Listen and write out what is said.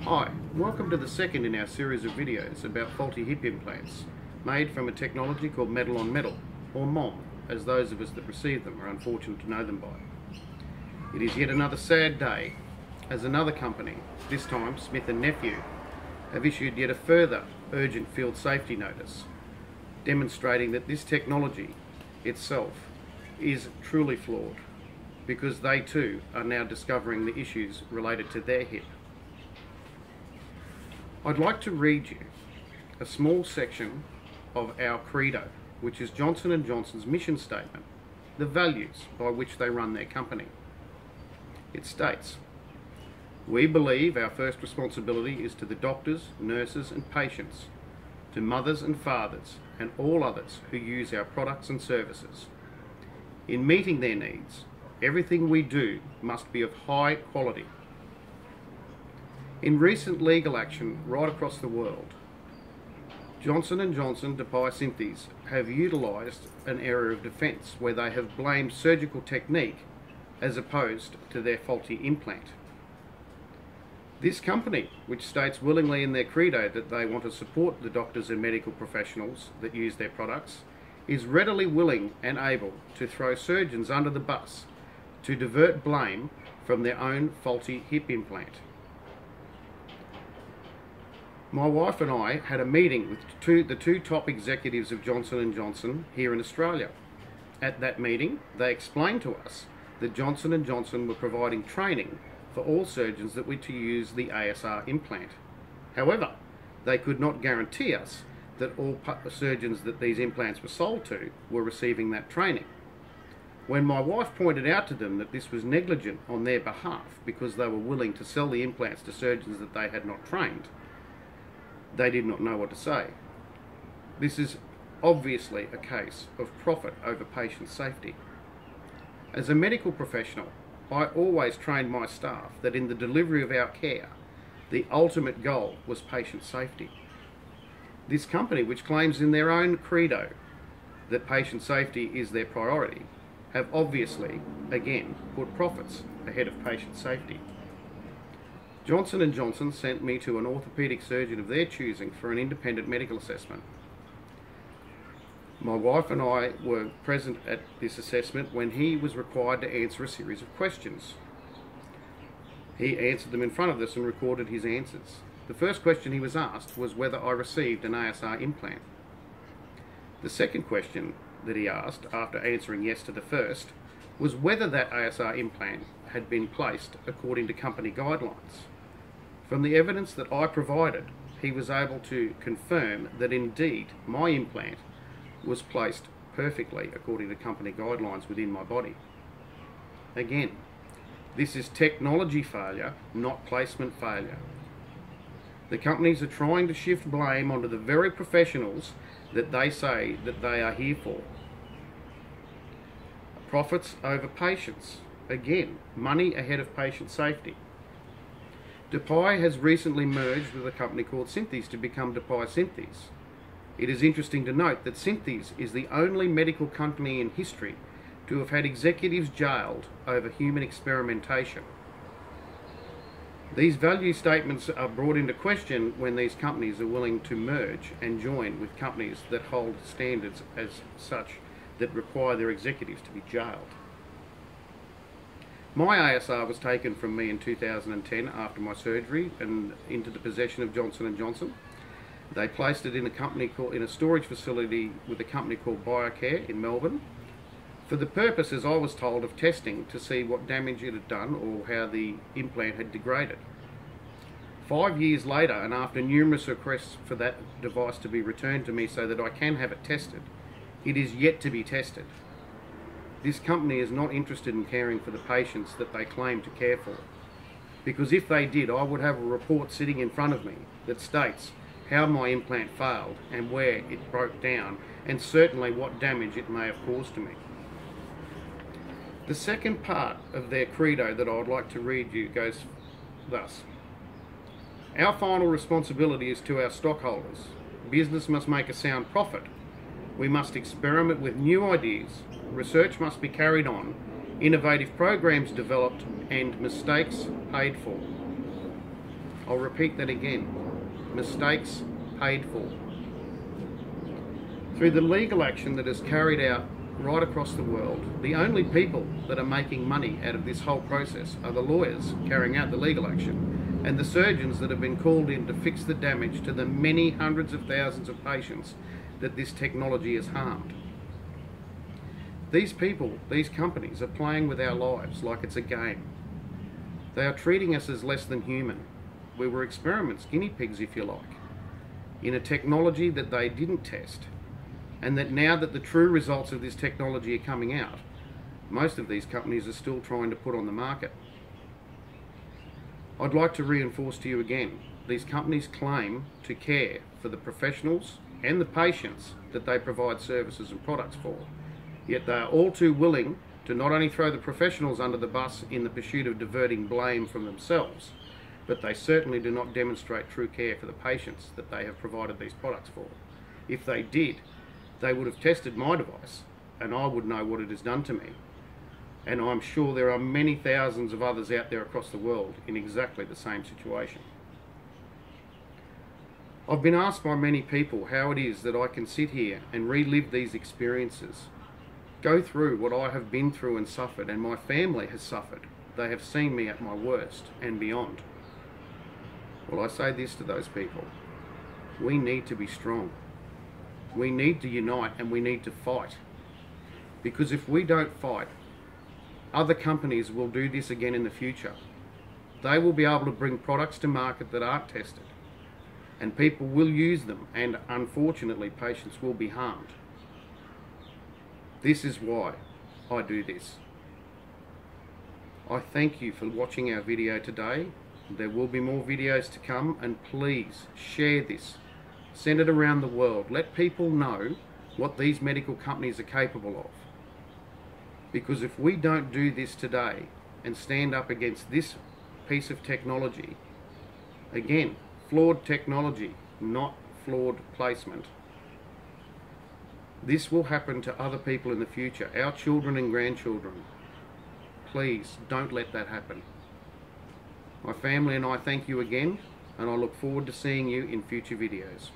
Hi, welcome to the second in our series of videos about faulty hip implants made from a technology called metal on metal, or MOM, as those of us that receive them are unfortunate to know them by. It is yet another sad day as another company, this time Smith & Nephew, have issued yet a further urgent field safety notice demonstrating that this technology itself is truly flawed, because they too are now discovering the issues related to their hip. I'd like to read you a small section of our credo, which is Johnson & Johnson's mission statement, the values by which they run their company. It states, "We believe our first responsibility is to the doctors, nurses and patients, to mothers and fathers and all others who use our products and services. In meeting their needs, everything we do must be of high quality." In recent legal action right across the world, Johnson & Johnson Depay Synthes have utilised an area of defence where they have blamed surgical technique as opposed to their faulty implant. This company, which states willingly in their credo that they want to support the doctors and medical professionals that use their products, is readily willing and able to throw surgeons under the bus to divert blame from their own faulty hip implant. My wife and I had a meeting with the two top executives of Johnson & Johnson here in Australia. At that meeting, they explained to us that Johnson & Johnson were providing training for all surgeons that were to use the ASR implant. However, they could not guarantee us that all surgeons that these implants were sold to were receiving that training. When my wife pointed out to them that this was negligent on their behalf because they were willing to sell the implants to surgeons that they had not trained, they did not know what to say. This is obviously a case of profit over patient safety. As a medical professional, I always trained my staff that in the delivery of our care, the ultimate goal was patient safety. This company, which claims in their own credo that patient safety is their priority, have obviously, again, put profits ahead of patient safety. Johnson & Johnson sent me to an orthopaedic surgeon of their choosing for an independent medical assessment. My wife and I were present at this assessment when he was required to answer a series of questions. He answered them in front of us and recorded his answers. The first question he was asked was whether I received an ASR implant. The second question that he asked, after answering yes to the first, was whether that ASR implant had been placed according to company guidelines. From the evidence that I provided, he was able to confirm that indeed my implant was placed perfectly according to company guidelines within my body. Again, this is technology failure, not placement failure. The companies are trying to shift blame onto the very professionals that they say that they are here for. Profits over patients. Again, money ahead of patient safety. Depay has recently merged with a company called Synthes to become Depay Synthes. It is interesting to note that Synthes is the only medical company in history to have had executives jailed over human experimentation. These value statements are brought into question when these companies are willing to merge and join with companies that hold standards as such that require their executives to be jailed. My ASR was taken from me in 2010 after my surgery and into the possession of Johnson & Johnson. They placed it in a storage facility with a company called Biocare in Melbourne for the purpose, as I was told, of testing to see what damage it had done or how the implant had degraded. 5 years later, and after numerous requests for that device to be returned to me so that I can have it tested, it is yet to be tested. This company is not interested in caring for the patients that they claim to care for, because if they did, I would have a report sitting in front of me that states how my implant failed and where it broke down, and certainly what damage it may have caused to me. The second part of their credo that I would like to read you goes thus. Our final responsibility is to our stockholders. Business must make a sound profit. We must experiment with new ideas. Research must be carried on, innovative programs developed, and mistakes paid for. I'll repeat that again. Mistakes paid for. Through the legal action that is carried out right across the world, the only people that are making money out of this whole process are the lawyers carrying out the legal action and the surgeons that have been called in to fix the damage to the many hundreds of thousands of patients that this technology has harmed. These people, these companies, are playing with our lives like it's a game. They are treating us as less than human. We were experiments, guinea pigs if you like, in a technology that they didn't test, and that now that the true results of this technology are coming out, most of these companies are still trying to put on the market. I'd like to reinforce to you again, these companies claim to care for the professionals and the patients that they provide services and products for, yet they are all too willing to not only throw the professionals under the bus in the pursuit of diverting blame from themselves, but they certainly do not demonstrate true care for the patients that they have provided these products for. If they did, they would have tested my device and I would know what it has done to me. And I'm sure there are many thousands of others out there across the world in exactly the same situation. I've been asked by many people how it is that I can sit here and relive these experiences, go through what I have been through and suffered, and my family has suffered. They have seen me at my worst and beyond. Well, I say this to those people: we need to be strong. We need to unite and we need to fight. Because if we don't fight, other companies will do this again in the future. They will be able to bring products to market that aren't tested, and people will use them, and unfortunately patients will be harmed. This is why I do this. I thank you for watching our video today. There will be more videos to come, and please share this. Send it around the world. Let people know what these medical companies are capable of. Because if we don't do this today and stand up against this piece of technology, again, flawed technology, not flawed placement, this will happen to other people in the future, our children and grandchildren. Please don't let that happen. My family and I thank you again, and I look forward to seeing you in future videos.